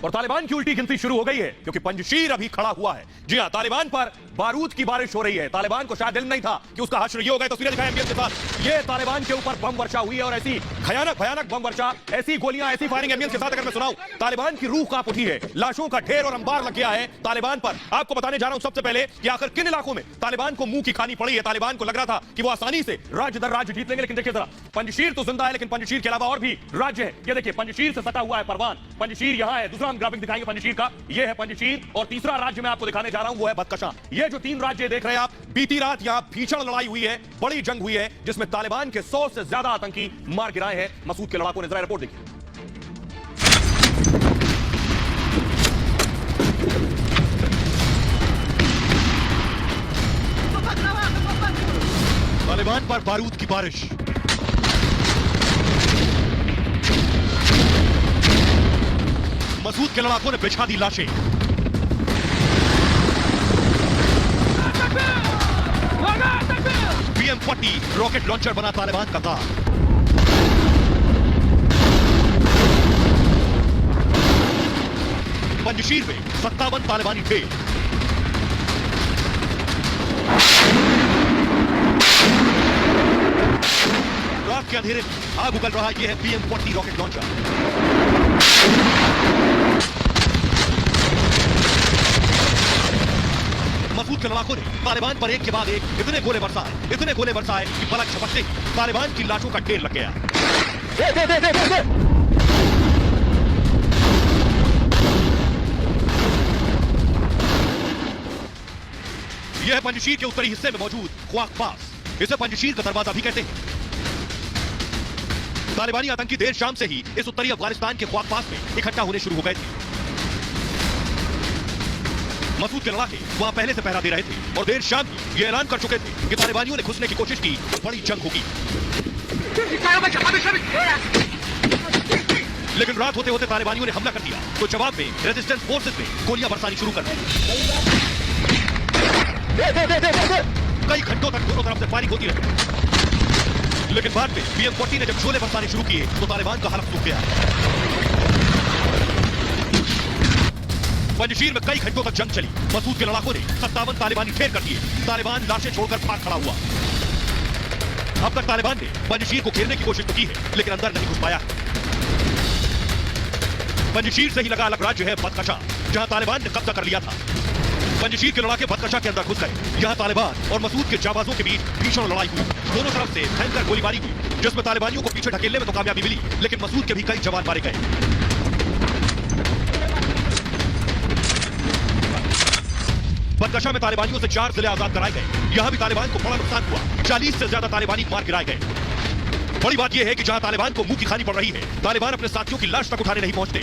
और तालिबान की उल्टी गिनती शुरू हो गई है क्योंकि पंजशीर अभी खड़ा हुआ है। जी हां, तालिबान पर बारूद की बारिश हो रही है। तालिबान को शायद इल्म नहीं था कि उसका हश्र ये हो गया। तस्वीरें दिखाएं एमबीएस के साथ। ये तालिबान के ऊपर बम वर्षा हुई है और ऐसी भयानक भयानक बम वर्षा, ऐसी गोलियां, ऐसी फायरिंग एमबीएस के साथ अगर मैं सुनाऊं, तालिबान की रूह कांप उठी है। लाशों का ढेर और अंबार लग गया है तालिबान पर। आपको बताने जा रहा हूं सबसे पहले कि आखिर किन इलाकों में तालिबान को मुंह की खानी पड़ी है। तालिबान को लग रहा था कि वो आसानी से राज्य दर राज्य जीत लेंगे, लेकिन देखिए जरा, पंजशीर तो जिंदा है, लेकिन पंजशीर के अलावा और भी राज्य है। ये देखिए, पंजशीर से सटा हुआ है परवान। पंजशीर यहां है। दूसरा हम ग्राफिक दिखाएंगे पंजशीर का। ये है पंजशीर और तीसरा राज्य मैं आपको दिखाने जा रहा हूं वो है बदकशां। ये जो तीन राज्य देख रहे हैं आप, बीती रात यहां भीषण लड़ाई हुई है, बड़ी जंग हुई है जिसमें तालिबान के 100 से ज्यादा आतंकी मार गिराए हैं मसूद के लड़ाकों ने। जरा रिपोर्ट देखिए। तालिबान पर बारूद की बारिश। मसूद के लड़ाकों ने बिछा दी लाशें। BM-40 रॉकेट लॉन्चर बना तालिबान का कार। पंजशीर में 57 तालिबानी ढेर। रात के अंधेरे में आग उगल रहा यह है BM-40 रॉकेट लॉन्चर। मसूद के लड़ाकों ने तालिबान पर एक के बाद एक इतने गोले बरसाए कि पलक झपकते ही तालिबान की लाशों का ढेर लग गया। यह है पंजशीर के उत्तरी हिस्से में मौजूद ख्वाक पास। इसे पंजशीर का दरवाजा भी कहते हैं। तालिबानी आतंकी देर शाम से ही इस उत्तरी अफगानिस्तान के ख्वाक पास में इकट्ठा होने शुरू हो गए थे। मसूद के लड़ाके वहां पहले से पहरा दे रहे थे और देर शाम ही ये ऐलान कर चुके थे कि तालिबानियों ने घुसने की कोशिश की तो बड़ी जंग होगी। लेकिन रात होते होते तालिबानियों ने हमला कर दिया तो जवाब में रेजिस्टेंस फोर्सेस ने गोलियां बरसानी शुरू कर दी। कई घंटों तक दोनों तरफ से फायरिंग होती रही, लेकिन बाद में BM-40 ने जब गोले बरसाने शुरू किए तो तालिबान का हालत सूख गया। पंजशीर में कई घंटों तक जंग चली। मसूद के लड़ाकों ने 57 तालिबानी ढेर कर दिए। तालिबान लाशें छोड़कर भाग खड़ा हुआ। अब तक तालिबान ने पंजशीर को घेरने की कोशिश तो की है, लेकिन अंदर नहीं घुस पाया। पंजशीर से ही लगा अलग राज्य है बदकशां, जहां तालिबान ने कब्जा कर लिया था। पंजशीर के लड़ाके बदकशां के अंदर घुस गए। यहां तालिबान और मसूद के जाबाजों के बीच भीषण लड़ाई हुई। दोनों तरफ से भयंकर गोलीबारी हुई, जिसमें तालिबानियों को पीछे ढकेलने में तो कामयाबी मिली, लेकिन मसूद के भी कई जवान मारे गए। बदकशां में तालिबानियों से 4 जिले आजाद कराए गए। यहां भी तालिबान को बड़ा नुकसान हुआ। 40 से ज्यादा तालिबानी मार गिराए गए। बड़ी बात यह है कि जहां तालिबान को मुंह की खानी पड़ रही है, तालिबान अपने साथियों की लाश तक उठाने नहीं पहुंचते।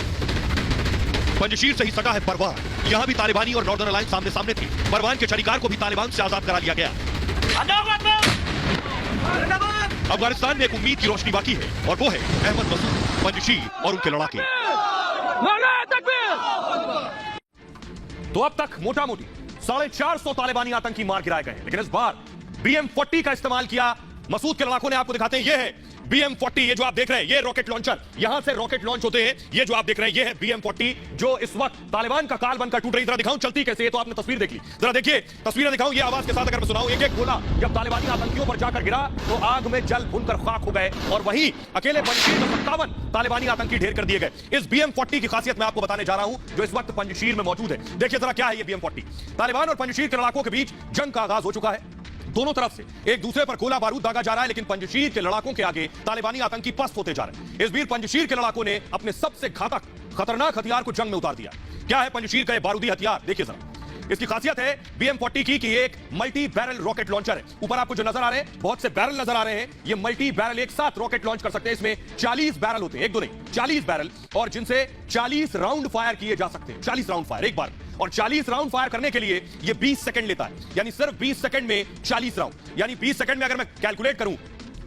पंजशीर से ही सगा है परवान। यहां भी तालिबानी और नॉर्दर्न अलायंस सामने सामने थे। परवान के चरिकार को भी तालिबान से आजाद करा लिया गया। अफगानिस्तान में एक उम्मीद की रोशनी बाकी है और वो है अहमद मसूद, पंजशीर और उनके लड़ाके। तो अब तक मोटा मोटी 450 तालिबानी आतंकी मार गिराए गए, लेकिन इस बार BM-40 का इस्तेमाल किया मसूद के लड़ाकों ने। आपको दिखाते हैं, ये है BM-40। ये जो आप देख रहे हैं, ये रॉकेट लॉन्चर, यहां से रॉकेट लॉन्च होते हैं। ये जो आप देख रहे हैं, ये है BM-40 जो इस वक्त तालिबान का काल बनकर टूट रही। जरा दिखाऊं चलती कैसे, तो आपने तस्वीर देख ली। जरा देखिए, तस्वीरें दिखाऊं ये आवाज के साथ अगर मैं सुनाऊं। एक एक गोला जब तालिबानी आतंकियों पर जाकर गिरा तो आग में जल भुनकर खाक हो गए और वहीं अकेले पंजशीर में 57 तालिबानी आतंकी ढेर कर दिए गए। इस BM-40 की खासियत मैं आपको बताने जा रहा हूं जो इस वक्त पंजशीर में मौजूद है। देखिए जरा क्या है ये BM-40। तालिबान और पंजशीर के लड़ाकों के बीच जंग का आगाज हो चुका है। दोनों तरफ से एक दूसरे पर गोला बारूद दागा जा रहा है, लेकिन पंजशीर के लड़ाकों के आगे तालिबानी आतंकी पस्त होते जा रहे हैं। इस बीच पंजशीर के लड़ाकों ने अपने सबसे घातक खतरनाक हथियार को जंग में उतार दिया। क्या है पंजशीर का बारूदी हथियार, देखिए जरा। इसकी खासियत है BM-40 की कि एक मल्टी बैरल रॉकेट लॉन्चर है। ऊपर आपको जो नजर आ रहे हैं, बहुत से बैरल नजर आ रहे हैं। ये मल्टी बैरल एक साथ रॉकेट लॉन्च कर सकते हैं। इसमें 40 बैरल होते हैं, एक दो नहीं, 40 बैरल, और जिनसे 40 राउंड फायर किए जा सकते हैं। 40 राउंड फायर एक बार, और 40 राउंड फायर करने के लिए ये 20 सेकंड लेता है। यानी सिर्फ 20 सेकंड में 40 राउंड, यानी 20 सेकंड में अगर मैं कैलकुलेट करूं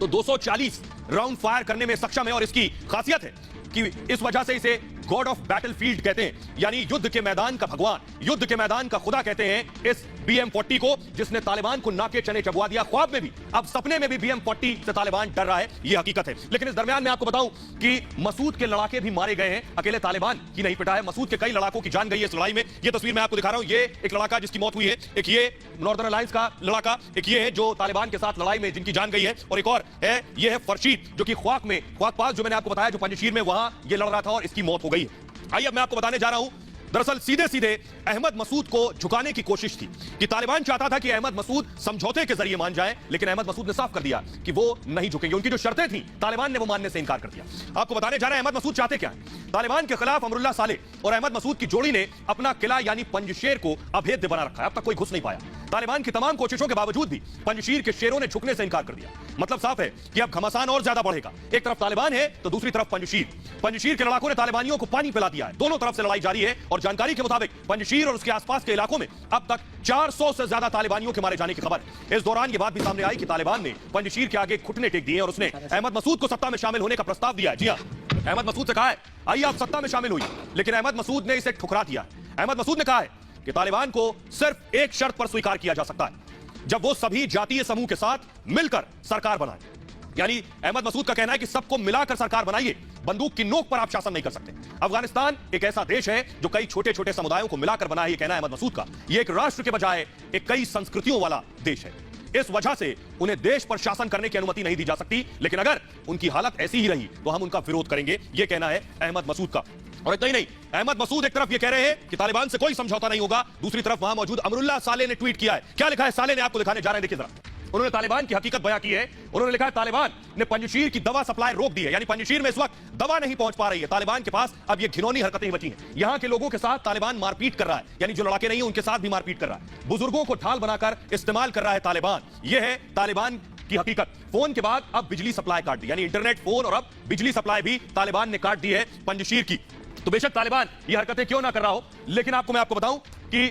तो 240 राउंड फायर करने में सक्षम है। और इसकी खासियत है कि इस वजह से इसे गॉड ऑफ बैटलफील्ड कहते हैं, यानी युद्ध के मैदान का भगवान, युद्ध के मैदान का खुदा कहते हैं इस BM-40 को, जिसने तालिबान को नाके चने चबवा दिया। ख्वाब में भी, अब सपने में भी BM-40 से तालिबान डर रहा है, यह हकीकत है। लेकिन इस दरमियान मैं आपको बताऊं कि मसूद के लड़ाके भी मारे गए हैं, अकेले तालिबान ही नहीं पिटा है, मसूद के कई लड़ाकों की जान गई है इस लड़ाई में। यह तस्वीर मैं आपको दिखा रहा हूं, ये एक लड़ाका जिसकी मौत हुई है, एक ये नॉर्दर्न अलायंस का लड़ाका, एक ये है जो तालिबान के साथ लड़ाई में जिनकी जान गई है, और एक और है, ये है फरशीद जो कि ख्वाक पास जो मैंने आपको बताया, जो पंजशीर में वहां ये लड़ रहा था और इसकी मौत हो गई है। आइए अब मैं आपको बताने जा रहा हूं, दरअसल सीधे सीधे अहमद मसूद को झुकाने की कोशिश थी कि तालिबान चाहता था कि अहमद मसूद समझौते के जरिए मान जाए, लेकिन अहमद मसूद ने साफ कर दिया कि वो नहीं झुकेंगे। उनकी जो शर्तें थी तालिबान ने वो मानने से इनकार कर दिया। आपको बताने जा रहे हैं अहमद मसूद चाहते क्या है। तालिबान के खिलाफ अमरुल्लाह सालेह और अहमद मसूद की जोड़ी ने अपना किला यानी पंजशेर को अभेद्य बना रखा है, अब तक कोई घुस नहीं पाया। तालिबान की तमाम कोशिशों के बावजूद भी पंजशीर के शेरों ने झुकने से इनकार कर दिया। मतलब साफ है कि अब घमासान और ज्यादा बढ़ेगा। एक तरफ तालिबान है तो दूसरी तरफ पंजशीर के लड़ाकों ने तालिबानियों को पानी पिला दिया है। दोनों तरफ से लड़ाई जारी है और जानकारी के मुताबिक पंजशीर और उसके आसपास के इलाकों में अब तक 400 से ज्यादा तालिबानियों के मारे जाने की खबर है। इस दौरान यह बात भी सामने आई कि तालिबान ने पंजशीर के आगे घुटने टेक दिए और उसने अहमद मसूद को सत्ता में शामिल होने का प्रस्ताव दिया है। जी हां, अहमद मसूद से कहा है आइए आप सत्ता में शामिल हुई, लेकिन अहमद मसूद ने इसे ठुकरा दिया। अहमद मसूद ने कहा है कि तालिबान को सिर्फ एक शर्त पर स्वीकार किया जा सकता है, जब वो सभी जातीय समूह के साथ मिलकर सरकार बनाए। यानी अहमद मसूद का कहना है कि सबको मिलाकर सरकार बनाइए, बंदूक की नोक पर आप शासन नहीं कर सकते। अफगानिस्तान एक ऐसा देश है जो कई छोटे छोटे समुदायों को मिलाकर बना है, यह कहना है अहमद मसूद का। यह एक राष्ट्र के बजाय एक कई संस्कृतियों वाला देश है। इस वजह से उन्हें देश पर शासन करने की अनुमति नहीं दी जा सकती, लेकिन अगर उनकी हालत ऐसी ही रही तो हम उनका विरोध करेंगे, यह कहना है अहमद मसूद का। और इतना ही नहीं, अहमद मसूद एक तरफ ये कह रहे हैं कि तालिबान से कोई समझौता नहीं होगा, दूसरी तरफ वहां मौजूद अमरुल्लाह सालेह ने ट्वीट किया है। क्या लिखा है सालेह ने, आपको दिखाने जा रहे हैं, देखिए जरा। उन्होंने तालिबान की हकीकत बयां की है। उन्होंने लिखा है तालिबान ने पंजशीर की दवा सप्लाई रोक दी है, यानी पंजशीर में इस वक्त दवा नहीं पहुंच पा रही है। तालिबान के पास अब ये घिनौनी हरकतें बची हैं। यहां के लोगों के साथ तालिबान मारपीट कर रहा है, यानी जो लड़ाके नहीं है उनके साथ भी मारपीट कर रहा है। बुजुर्गों को ढाल बनाकर इस्तेमाल कर रहा है तालिबान। यह है तालिबान की हकीकत। फोन के बाद अब बिजली सप्लाई काट दी, यानी इंटरनेट, फोन और अब बिजली सप्लाई भी तालिबान ने काट दी है पंजशीर की। तो बेशक तालिबान ये हरकतें क्यों ना कर रहा हो, लेकिन मैं आपको बताऊं कि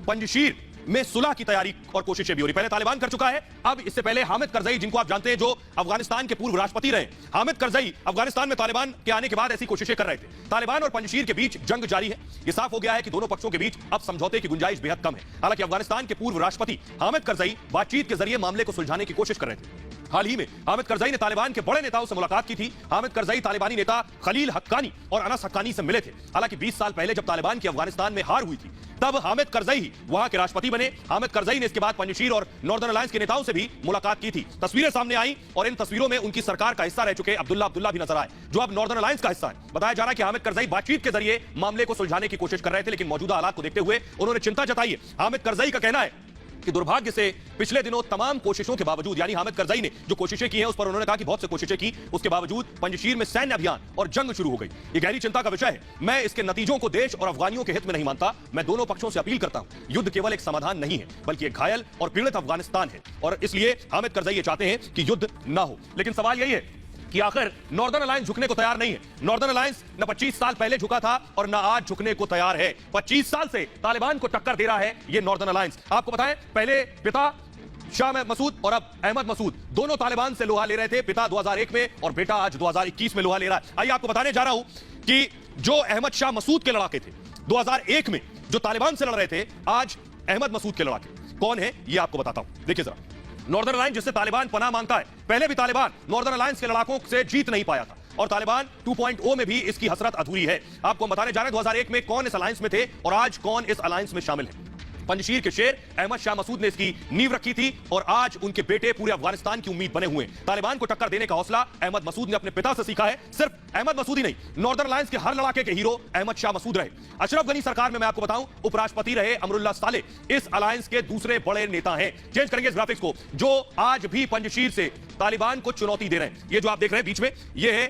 पंजशीर में सुलह की तैयारी और कोशिशें भी हो रही। पहले तालिबान कर चुका है, अब इससे पहले हामिद करजई, जिनको आप जानते हैं, जो अफगानिस्तान के पूर्व राष्ट्रपति रहे, हामिद करजई अफगानिस्तान में तालिबान के आने के बाद ऐसी कोशिशें कर रहे थे। तालिबान और पंजशीर के बीच जंग जारी है। यह साफ हो गया है कि दोनों पक्षों के बीच अब समझौते की गुंजाइश बेहद कम है। हालांकि अफगानिस्तान के पूर्व राष्ट्रपति हामिद करजई बातचीत के जरिए मामले को सुलझाने की कोशिश कर रहे थे। हाल ही में हामिद करजई ने तालिबान के बड़े नेताओं से मुलाकात की थी। हामिद करजई तालिबानी नेता खलील हक्कानी और अनस हक्कानी से मिले थे। हालांकि 20 साल पहले जब तालिबान की अफगानिस्तान में हार हुई थी, तब हामिद करजई ही वहां के राष्ट्रपति बने। हामिद करजई ने इसके बाद पंजशीर और नॉर्दर्न अलायंस के नेताओं से भी मुलाकात की थी। तस्वीरें सामने आई और इन तस्वीरों में उनकी सरकार का हिस्सा रह चुके अब्दुल्ला भी नजर आए, जो अब नॉर्दर्न अलायंस का हिस्सा है। बताया जा रहा है कि हामिद करजई बातचीत के जरिए मामले को सुलझाने की कोशिश कर रहे थे, लेकिन मौजूदा हालात को देखते हुए उन्होंने चिंता जताई है। हामिद करजई का कहना है कि दुर्भाग्य से पिछले दिनों तमाम कोशिशों के बावजूद, यानी हामिद करजई ने जो कोशिशें की हैं उस पर उन्होंने कहा कि बहुत सी कोशिशें की, उसके बावजूद पंजशीर में सैन्य अभियान और जंग शुरू हो गई। ये गहरी चिंता का विषय है। मैं इसके नतीजों को देश और अफगानियों के हित में नहीं मानता। मैं दोनों पक्षों से अपील करता हूं, युद्ध केवल एक समाधान नहीं है, बल्कि एक घायल और पीड़ित अफगानिस्तान है, और इसलिए हामिद करजई ये चाहते हैं कि युद्ध ना हो। लेकिन सवाल यही है कि आखिर नॉर्दर्न अलायंस झुकने को तैयार नहीं है। नॉर्दर्न अलायंस न 25 साल पहले झुका था और न आज झुकने को तैयार है। 25 साल से तालिबान को टक्कर दे रहा है ये नॉर्दर्न अलायंस। आपको बताएं, पहले पिता शाह मसूद और अब अहमद मसूद दोनों तालिबान से लोहा ले रहे थे। पिता 2001 में और बेटा आज 2021 में लोहा ले रहा है। आइए आपको बताने जा रहा हूं कि जो अहमद शाह मसूद के लड़ाके थे 2001 में जो तालिबान से लड़ रहे थे, आज अहमद मसूद के लड़ाके कौन है ये आपको बताता हूं। देखिए जरा, नॉर्दर्न अलायंस जिससे तालिबान पनाह मांगता है, पहले भी तालिबान नॉर्दर्न अलायंस के लड़ाकों से जीत नहीं पाया था और तालिबान 2.0 में भी इसकी हसरत अधूरी है। आपको बताने जा रहे हैं 2001 में कौन इस अलायंस में थे और आज कौन इस अलायंस में शामिल है। पंजशीर के शेर अहमद शाह मसूद ने इसकी नींव रखी थी और आज उनके बेटे पूरे अफगानिस्तान की उम्मीद बने हुए हैं। तालिबान को टक्कर देने का हौसला अहमद मसूद ने अपने पिता से सीखा है। सिर्फ अहमद मसूद ही नहीं, नॉर्दर्न अलायंस के हर लड़ाके के हीरो अहमद शाह मसूद रहे। अशरफ गनी सरकार में मैं आपको बताऊं, उपराष्ट्रपति रहे अमरुल्लाह सालेह इस अलायंस के दूसरे बड़े नेता हैं। चेंज करेंगे इस ग्राफिक्स को, जो आज भी पंजशीर से तालिबान को चुनौती दे रहे हैं। ये जो आप देख रहे हैं बीच में, ये है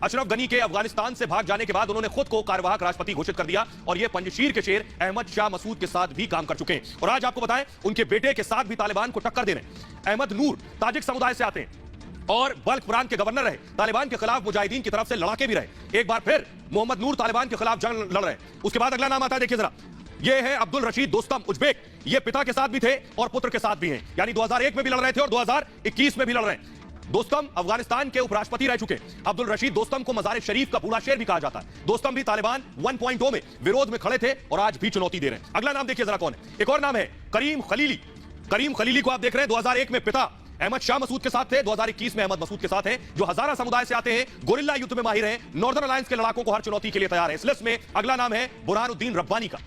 अशरफ गनी के अफगानिस्तान से भाग जाने के बाद उन्होंने खुद को कार्यवाहक राष्ट्रपति घोषित कर दिया और ये पंजशीर के शेर अहमद शाह मसूद के साथ भी काम कर चुके हैं। और आज आपको बताएं, उनके बेटे के साथ भी तालिबान को टक्कर दे रहे हैं। अहमद नूर ताजिक समुदाय से आते हैं और बल्ख प्रांत के गवर्नर रहे। तालिबान के खिलाफ मुजाहिदीन की तरफ से लड़ाके भी रहे। एक बार फिर मोहम्मद नूर तालिबान के खिलाफ जंग लड़ रहे हैं। उसके बाद अगला नाम आता है, देखिए जरा, ये है अब्दुल रशीद दोस्तम उज्बेक। ये पिता के साथ भी थे और पुत्र के साथ भी हैं, यानी 2001 में भी लड़ रहे थे और 2021 में भी लड़ रहे हैं। दोस्तम अफगानिस्तान के उपराष्ट्रपति रह चुके। अब्दुल रशीद दोस्तम को मज़ार शरीफ का बूढ़ा शेर भी कहा जाता है। दोस्तम भी तालिबान 1.0 में विरोध में खड़े थे और आज भी चुनौती दे रहे हैं। अगला नाम देखिए जरा कौन है। एक और नाम है करीम खलीली। करीम खलीली को आप देख रहे हैं, 2001 में पिता अहमद शाह मसूद के साथ थे, 2021 में अहमद मसूद के साथ हैं, जो हजारा समुदाय से आते हैं, गोरिल्ला युद्ध में माहिर हैं, नॉर्दर्न अलायंस के लड़ाकों को हर चुनौती के लिए तैयार है। इस लिस्ट में अगला नाम है बुरहानुद्दीन रब्बानी का।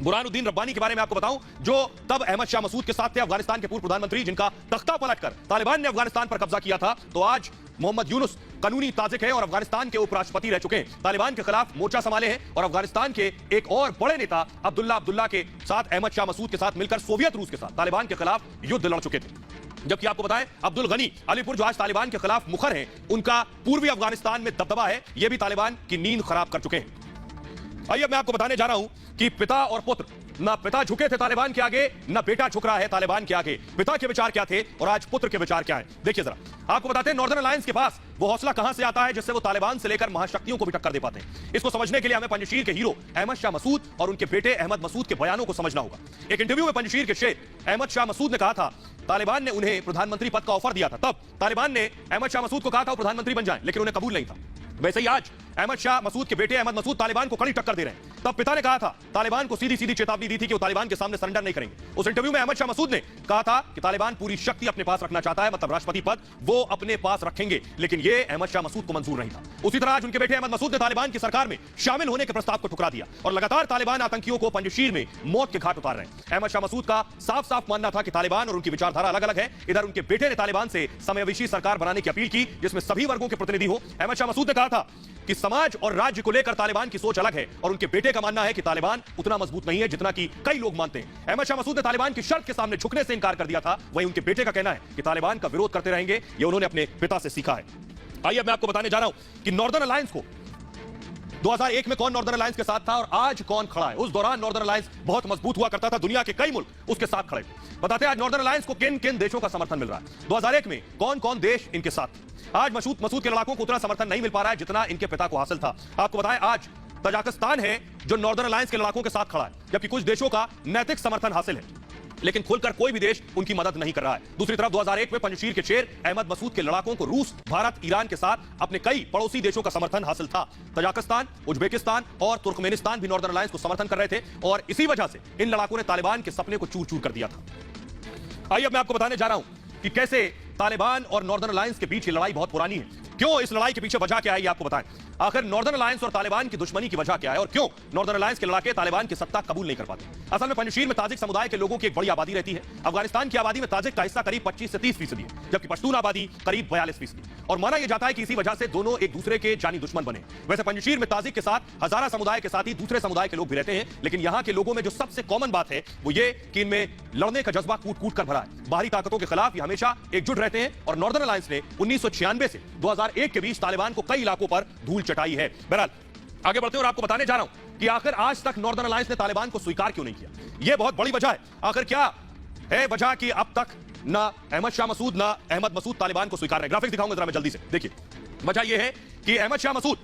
बुरहानुद्दीन रब्बानी के बारे में आपको बताऊं, जो तब अहमद शाह मसूद के साथ थे, अफगानिस्तान के पूर्व प्रधानमंत्री, जिनका तख्ता पलटकर तालिबान ने अफगानिस्तान पर कब्जा किया था। तो आज मोहम्मद यूनुस कानूनी ताजिक है और अफगानिस्तान के उपराष्ट्रपति रह चुके हैं। तालिबान के खिलाफ मोर्चा संभाले हैं और अफगानिस्तान के एक और बड़े नेता अब्दुल्ला के साथ, अहमद शाह मसूद के साथ मिलकर सोवियत रूस के साथ तालिबान के खिलाफ युद्ध लड़ चुके थे। जबकि आपको बताएं, अब्दुल गनी अलीपुर जो आज तालिबान के खिलाफ मुखर हैं, उनका पूर्वी अफगानिस्तान में दबदबा है, यह भी तालिबान की नींद खराब कर चुके हैं। आइए मैं आपको बताने जा रहा हूं कि पिता और पुत्र, ना पिता झुके थे तालिबान के आगे, ना बेटा झुक रहा है तालिबान के आगे। पिता के विचार क्या थे और आज पुत्र के विचार क्या है, देखिए जरा। आपको बताते हैं नॉर्दर्न अलायंस के पास वो हौसला कहां से आता है जिससे वो तालिबान से लेकर महाशक्तियों को भी टक्कर दे पाते हैं। इसको समझने के लिए हमें पंजशीर के हीरो अहमद शाह मसूद और उनके बेटे अहमद मसूद के बयानों को समझना होगा। एक इंटरव्यू में पंजशीर के शेख अहमद शाह मसूद ने कहा था, तालिबान ने उन्हें प्रधानमंत्री पद का ऑफर दिया था, तब तालिबान ने अहमद शाह मसूद को कहा था वो प्रधानमंत्री बन जाएं, लेकिन उन्हें कबूल नहीं था। वैसे ही आज अहमद शाह मसूद के बेटे अहमद मसूद तालिबान को कड़ी टक्कर दे रहे हैं। तब पिता ने कहा था, तालिबान को सीधी सीधी चेतावनी दी थी कि वो तालिबान के सामने सरेंडर नहीं करेंगे। उस इंटरव्यू में अहमद शाह मसूद ने कहा था कि तालिबान पूरी शक्ति अपने पास रखना चाहता है, मतलब राष्ट्रपति पद वो अपने पास रखेंगे, लेकिन ये अहमद शाह मसूद को मंजूर नहीं था। उसी तरह आज उनके बेटे अहमद मसूद ने तालिबान की सरकार में शामिल होने के प्रस्ताव को ठुकरा दिया और लगातार तालिबान आतंकियों को पंजशीर में मौत के घाट उतार रहे हैं। अहमद शाह मसूद का साफ साफ मानना था कि तालिबान और उनकी विचारधारा अलग अलग है। इधर उनके बेटे ने तालिबान से समावेशी सरकार बनाने की अपील की जिसमें सभी वर्गों के प्रतिनिधि हो। अहमद शाह मसूद ने कहा था कि समाज और राज्य को लेकर तालिबान की सोच अलग है और उनके बेटे का मानना है कि तालिबान उतना मजबूत नहीं है जितना कि कई लोग मानते हैं। अहमद शाह मसूद ने तालिबान की शर्त के सामने झुकने से इनकार कर दिया था। वहीं उनके बेटे का कहना है कि तालिबान का विरोध करते रहेंगे, ये उन्होंने अपने पिता से सीखा है। आइए मैं आपको बताने जा रहा हूं कि नॉर्दर्न अलायंस को 2001 में कौन नॉर्दर्न अलायंस के साथ था और आज कौन खड़ा है। उस दौरान नॉर्दर्न अलायंस बहुत मजबूत हुआ करता था, दुनिया के कई मुल्क उसके साथ खड़े थे। बताते हैं आज नॉर्दर्न अलायंस को किन किन देशों का समर्थन मिल रहा है। 2001 में कौन कौन देश इनके साथ थे। आज मसूद के लड़ाकों को उतना समर्थन नहीं मिल पा रहा है जितना इनके पिता को हासिल था। आपको बताएं, आज तजाकिस्तान है जो नॉर्दर्न अलायंस के लड़ाकों के साथ खड़ा है, जबकि कुछ देशों का नैतिक समर्थन हासिल है, लेकिन खुलकर कोई भी देश उनकी मदद नहीं कर रहा है। दूसरी तरफ 2001 में पंजशीर के शेर अहमद मसूद के लड़ाकों को रूस, भारत, ईरान के साथ अपने कई पड़ोसी देशों का समर्थन हासिल था। तजाकिस्तान, उज्बेकिस्तान और तुर्कमेनिस्तान भी नॉर्दर्न अलायंस को समर्थन कर रहे थे और इसी वजह से इन लड़ाकों ने तालिबान के सपने को चूर चूर कर दिया था। आइए मैं आपको बताने जा रहा हूं कि कैसे तालिबान और नॉर्दर्न अलायंस के बीच ये लड़ाई बहुत पुरानी है। क्यों इस लड़ाई के पीछे वजह क्या है ये आपको बताएं। आखिर नॉर्दर्न अलायंस और तालिबान की दुश्मनी की वजह क्या है और क्यों नॉर्दर्न अलायंस के लड़ाके तालिबान की सत्ता कबूल नहीं कर पाते। असल में पंजशीर में ताजिक समुदाय के लोगों की एक बड़ी आबादी रहती है। अफगानिस्तान की आबादी में ताजिक का हिस्सा करीब 25 से 30% है, जबकि पश्तून आबादी करीब 42% और माना यह जाता है कि इसी वजह से दोनों एक दूसरे के जानी दुश्मन बने। वैसे पंजशीर में ताजिक के साथ हजारा समुदाय के साथ ही दूसरे समुदाय के लोग भी रहते हैं, लेकिन यहाँ के लोगों में जो सबसे कॉमन बात है वो ये कि इनमें लड़ने का जज्बा कूट कूट कर भरा है। बाहरी ताकतों के खिलाफ ये हमेशा एकजुट रहते हैं और नॉर्दर्न अलायंस ने 1996 से 2001 के बीच तालिबान को कई इलाकों पर धूल चटाई है। बहरहाल आगे बढ़ते हैं और आपको बताने जा रहा हूं कि आखिर आज तक नॉर्दर्न अलायंस ने तालिबान को स्वीकार क्यों नहीं किया। यह बहुत बड़ी वजह है। आखिर क्या है वजह कि अब तक ना अहमद शाह मसूद ना अहमद मसूद तालिबान को स्वीकार रहे। ग्राफिक्स दिखाऊंगा जरा मैं जल्दी से। देखिए वजह यह है कि अहमद शाह मसूद,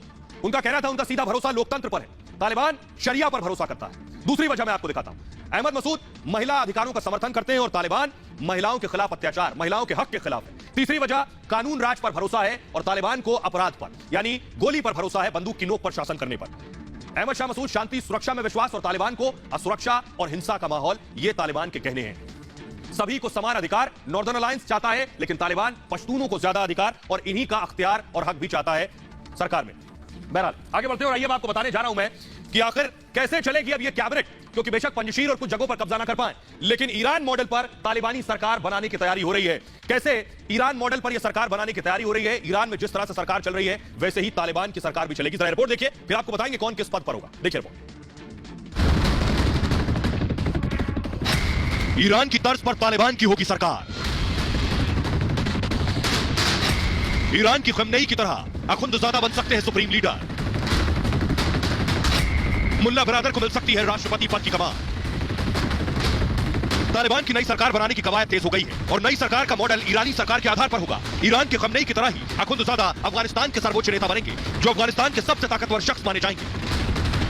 उनका कहना था उनका सीधा भरोसा लोकतंत्र पर है, तालिबान शरिया पर भरोसा करता है। दूसरी वजह मैं आपको दिखाता हूं, अहमद मसूद महिला अधिकारों का समर्थन करते हैं और तालिबान महिलाओं के खिलाफ अत्याचार, महिलाओं के हक के खिलाफ है। तीसरी वजह कानून राज पर भरोसा है और तालिबान को अपराध पर यानी गोली पर भरोसा है, बंदूक की नोक पर शासन करने पर। अहमद शाह मसूद शांति सुरक्षा में विश्वास और तालिबान को असुरक्षा और हिंसा का माहौल, ये तालिबान के कहने हैं। सभी को समान अधिकार नॉर्दर्न अलायंस चाहता है, लेकिन तालिबान पश्तूनों को ज्यादा अधिकार और इन्हीं का अख्तियार और हक भी चाहता है सरकार में। बहरहाल आगे बढ़ते हैं और आइए मैं आपको बताने जा रहा हूं मैं कि आखिर कैसे चलेगी अब ये कैबिनेट, क्योंकि बेशक पंजशीर और कुछ जगहों पर कब्जा ना कर पाए, लेकिन ईरान मॉडल पर तालिबानी सरकार बनाने की तैयारी हो रही है। कैसे ईरान मॉडल पर यह सरकार बनाने की तैयारी हो रही है। ईरान में जिस तरह से सरकार चल रही है वैसे ही तालिबान की सरकार भी चलेगी। जरा रिपोर्ट देखिए, फिर आपको बताएंगे कौन किस पद पर होगा। देखिए रिपोर्ट। ईरान की तर्ज पर तालिबान की होगी सरकार। ईरान की खमनेई की तरह अखुंदजादा बन सकते हैं सुप्रीम लीडर। मुल्ला बरादर को मिल सकती है राष्ट्रपति पद की कमान। तालिबान की नई सरकार बनाने की कवायद तेज हो गई है और नई सरकार का मॉडल ईरानी सरकार के आधार पर होगा। ईरान के खमनेई की तरह ही अखुंदजादा अफगानिस्तान के सर्वोच्च नेता बनेंगे, जो अफगानिस्तान के सबसे ताकतवर शख्स माने जाएंगे।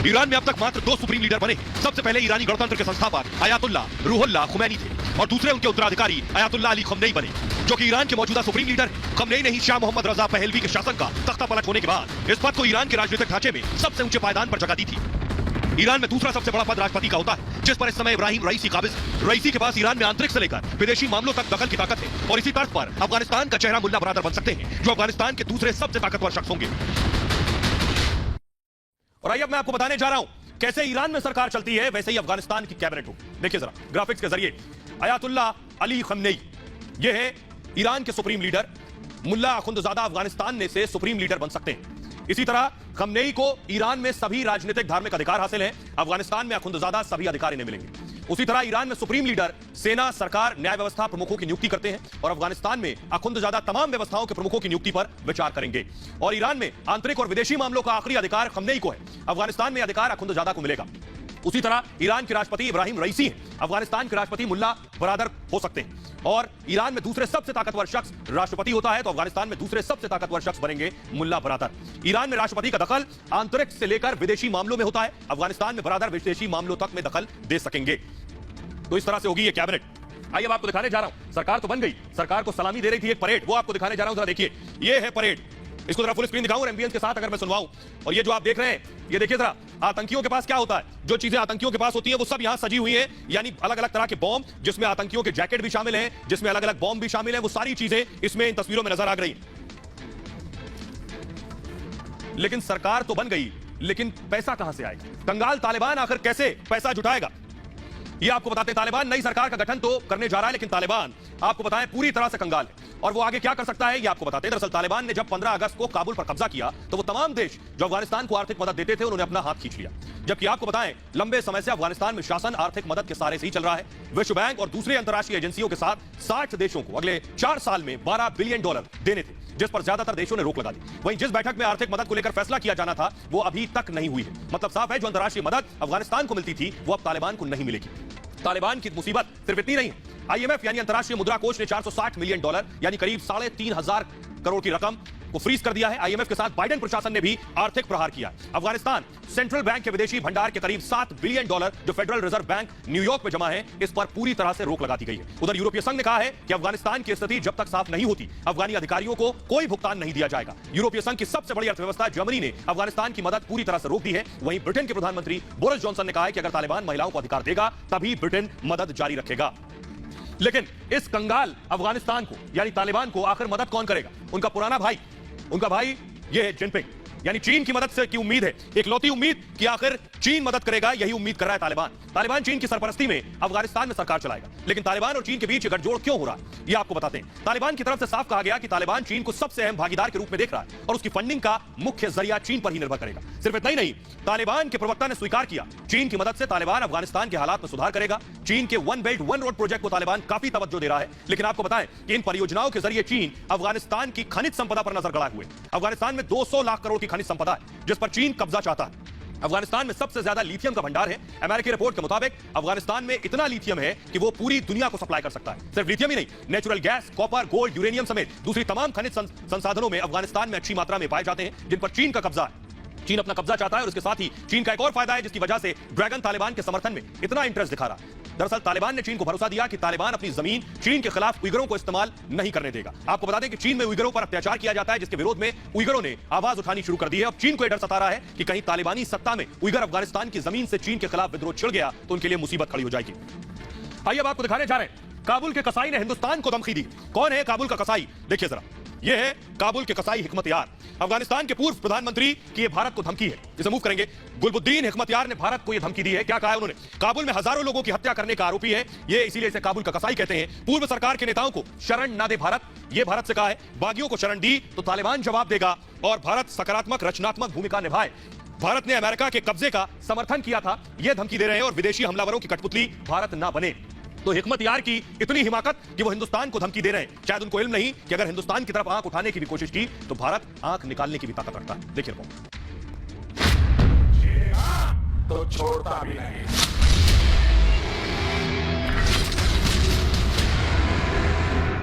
ईरान में अब तक मात्र 2 सुप्रीम लीडर बने। सबसे पहले ईरानी गणतंत्र के संस्थापक अयातुल्लाह रूहुल्लाह खुमैनी थे और दूसरे उनके उत्तराधिकारी अयातुल्लाह अली खमनेई बने, जो कि ईरान के मौजूदा सुप्रीम लीडर हैं। खमनेई ने ही शाह मोहम्मद रजा पहलवी के शासन का तख्ता पलट होने के बाद इस पद को ईरान के राजनीतिक ढांचे में सबसे ऊंचे पायदान पर जगह दी थी। ईरान में दूसरा सबसे बड़ा पद राष्ट्रपति का होता है, जिस पर इस समय इब्राहिम रईसी काबिज है। रईसी के पास ईरान में आंतरिक से लेकर विदेशी मामलों तक दखल की ताकत है और इसी तर्ज पर अफगानिस्तान का चेहरा मुल्ला बरादर बन सकते हैं, जो अफगानिस्तान के दूसरे सबसे ताकतवर शख्स होंगे। और आइए अब मैं आपको बताने जा रहा हूं कैसे ईरान में सरकार चलती है, वैसे ही अफगानिस्तान की कैबिनेट हो। देखिए जरा ग्राफिक्स के जरिए, अयातुल्लाह अली खमनेई ये है ईरान के सुप्रीम लीडर। मुल्ला अखुंदजादा अफगानिस्तान में से सुप्रीम लीडर बन सकते हैं। इसी तरह खमनेई को ईरान में सभी राजनीतिक धार्मिक अधिकार हासिल हैं, अफगानिस्तान में अखुंदजादा सभी अधिकार इन्हें मिलेंगे। उसी तरह ईरान में सुप्रीम लीडर सेना, सरकार, न्याय व्यवस्था प्रमुखों की नियुक्ति करते हैं और अफगानिस्तान में अखुंदजादा तमाम व्यवस्थाओं के प्रमुखों की नियुक्ति पर विचार करेंगे। और ईरान में आंतरिक और विदेशी मामलों का आखिरी अधिकार खमनेई को है, अफगानिस्तान में अधिकार अखुंदजादा को मिलेगा। उसी तरह ईरान के राष्ट्रपति इब्राहिम रईसी हैं, अफगानिस्तान के राष्ट्रपति मुल्ला बरादर हो सकते हैं। और ईरान में दूसरे सबसे ताकतवर शख्स राष्ट्रपति होता है, तो अफगानिस्तान में दूसरे सबसे ताकतवर शख्स बनेंगे मुल्ला बरादर। ईरान में राष्ट्रपति का दखल आंतरिक से लेकर विदेशी मामलों में होता है, अफगानिस्तान में बरादर विदेशी मामलों तक में दखल दे सकेंगे। तो इस तरह से होगी ये कैबिनेट। आइए अब आपको दिखाने जा रहा हूं, सरकार तो बन गई, सरकार को सलामी दे रही थी एक परेड, वो आपको दिखाने जा रहा हूं। जरा देखिए, ये है परेड। इसको जरा फुल स्क्रीन दिखाऊं और एम्बियंस के साथ अगर मैं सुनवाऊं। और ये जो आप देख रहे हैं, ये देखिए जरा, आतंकियों के पास क्या होता है, जो चीजें आतंकियों के पास होती है वो सब यहां सजी हुई है, यानी अलग अलग तरह के बॉम्ब, जिसमें आतंकियों के जैकेट भी शामिल हैं, जिसमें अलग अलग बॉम्ब भी शामिल हैं, वो सारी चीजें इसमें इन तस्वीरों में नजर आ रही हैं। लेकिन सरकार तो बन गई, लेकिन पैसा कहां से आएगा? कंगाल तालिबान आखिर कैसे पैसा जुटाएगा, ये आपको बताते हैं। तालिबान नई सरकार का गठन तो करने जा रहा है, लेकिन तालिबान आपको बताएं पूरी तरह से कंगाल है और वो आगे क्या कर सकता है ये आपको बताते हैं। दरअसल तालिबान ने जब 15 अगस्त को काबुल पर कब्जा किया तो वो तमाम देश जो अफगानिस्तान को आर्थिक मदद देते थे उन्होंने अपना हाथ खींच लिया। जबकि आपको बताएं लंबे समय से अफगानिस्तान में शासन आर्थिक मदद के सहारे से ही चल रहा है। विश्व बैंक और दूसरी अंतर्राष्ट्रीय एजेंसियों के साथ 60 देशों को अगले 4 साल में $12 बिलियन देने थे, जिस पर ज्यादातर देशों ने रोक लगा दी। वहीं जिस बैठक में आर्थिक मदद को लेकर फैसला किया जाना था वो अभी तक नहीं हुई है। मतलब साफ है, जो अंतर्राष्ट्रीय मदद अफगानिस्तान को मिलती थी वो अब तालिबान को नहीं मिलेगी। तालिबान की मुसीबत सिर्फ इतनी नहीं है। आईएमएफ यानी अंतर्राष्ट्रीय मुद्रा कोष ने $460 मिलियन यानी करीब 3,500 करोड़ की रकम को फ्रीज कर दिया है। आईएमएफ के साथ बाइडेन प्रशासन ने भी आर्थिक प्रहार किया। अफगानिस्तान सेंट्रल बैंक के विदेशी भंडार के करीब $7 बिलियन जो फेडरल रिजर्व बैंक न्यूयॉर्क में जमा है, इस पर पूरी तरह से रोक लगा दी गई है। उधर यूरोपीय संघ ने कहा है कि अफगानिस्तान की स्थिति जब तक साफ नहीं होती अफगानी अधिकारियों को कोई भुगतान नहीं दिया जाएगा। यूरोपीय संघ की सबसे बड़ी अर्थव्यवस्था जर्मनी ने अफगानिस्तान की मदद पूरी तरह से रोक दी है। वहीं ब्रिटेन के प्रधानमंत्री बोरिस जॉनसन ने कहा है कि अगर तालिबान महिलाओं को अधिकार देगा तभी ब्रिटेन मदद जारी रखेगा। लेकिन इस कंगाल अफगानिस्तान को यानी तालिबान को आखिर मदद कौन करेगा? उनका पुराना भाई, उनका भाई ये है जिनपिंग, यानी चीन की मदद से की उम्मीद है, इकलौती उम्मीद कि आखिर चीन मदद करेगा, यही उम्मीद कर रहा है तालिबान। तालिबान चीन की सरपरस्ती में अफगानिस्तान में सरकार चलाएगा। लेकिन तालिबान और चीन के बीच ये गठजोड़ क्यों हो रहा है ये आपको बताते हैं। तालिबान की तरफ से साफ कहा गया कि तालिबान चीन को सबसे अहम भागीदार के रूप में देख रहा है और उसकी फंडिंग का मुख्य जरिया चीन पर ही निर्भर करेगा। सिर्फ इतना ही नहीं, तालिबान के प्रवक्ता ने स्वीकार किया चीन की मदद से तालिबान अफगानिस्तान के हालात में सुधार करेगा। चीन के one belt one road project को तालिबान काफी तवज्जो दे रहा है। लेकिन आपको बताएं कि इन परियोजनाओं के जरिए चीन अफगानिस्तान की खनिज संपदा पर नजर गड़ाए हुए। अफगानिस्तान में 200 लाख करोड़ की खनिज संपदा है जिस पर चीन कब्जा चाहता है। अफगानिस्तान में सबसे ज्यादा लिथियम का भंडार है। अमेरिकी रिपोर्ट के मुताबिक अफगानिस्तान में इतना लिथियम है कि वो पूरी दुनिया को सप्लाई कर सकता है। सिर्फ लिथियम ही नहीं, natural gas, copper, gold, uranium समेत दूसरी तमाम खनिज संसाधनों में अफगानिस्तान में अच्छी मात्रा में पाए जाते हैं, जिन पर चीन का कब्जा है। चीन अपना कब्जा चाहता है और उसके साथ ही चीन का एक और फायदा है जिसकी वजह से ड्रैगन तालिबान के समर्थन में इतना इंटरेस्ट दिखा रहा है। दरअसल तालिबान ने चीन को भरोसा दिया कि तालिबान अपनी जमीन चीन के खिलाफ उइगरों को इस्तेमाल नहीं करने देगा। आपको बता दें कि चीन में उइगरों पर अत्याचार किया जाता है, जिसके विरोध में उइगरों ने आवाज उठानी शुरू कर दी है। अब चीन को यह डर सता रहा है कि कहीं तालिबानी सत्ता में उइगर अफगानिस्तान की जमीन से चीन के खिलाफ विद्रोह छिड़ गया तो उनके लिए मुसीबत खड़ी हो जाएगी। आइए अब आपको दिखाने जा रहे हैं, काबुल के कसाई ने हिंदुस्तान को धमकी दी। कौन है काबुल का कसाई? देखिए जरा, यह है काबुल के कसाई हिकमत यार। अफगानिस्तान के पूर्व प्रधानमंत्री की यह भारत को धमकी है। इसे मूव करेंगे। गुलबुद्दीन हिकमत यार ने भारत को यह धमकी दी है। क्या कहा है उन्होंने? काबुल में हजारों लोगों की हत्या करने का आरोपी है ये, इसीलिए इसे काबुल का कसाई कहते हैं। पूर्व सरकार के नेताओं को शरण ना दे भारत, ये भारत से कहा है। बागियों को शरण दी तो तालिबान जवाब देगा और भारत सकारात्मक रचनात्मक भूमिका निभाए। भारत ने अमेरिका के कब्जे का समर्थन किया था, यह धमकी दे रहे हैं और विदेशी हमलावरों की कठपुतली भारत ना बने। तो हिकमत यार की इतनी हिमाकत कि वो हिंदुस्तान को धमकी दे रहे हैं। शायद उनको इल्म नहीं कि अगर हिंदुस्तान की तरफ आंख उठाने की भी कोशिश की तो भारत आंख निकालने की भी ताकत रखता है। देखिए तो छोड़ता भी नहीं।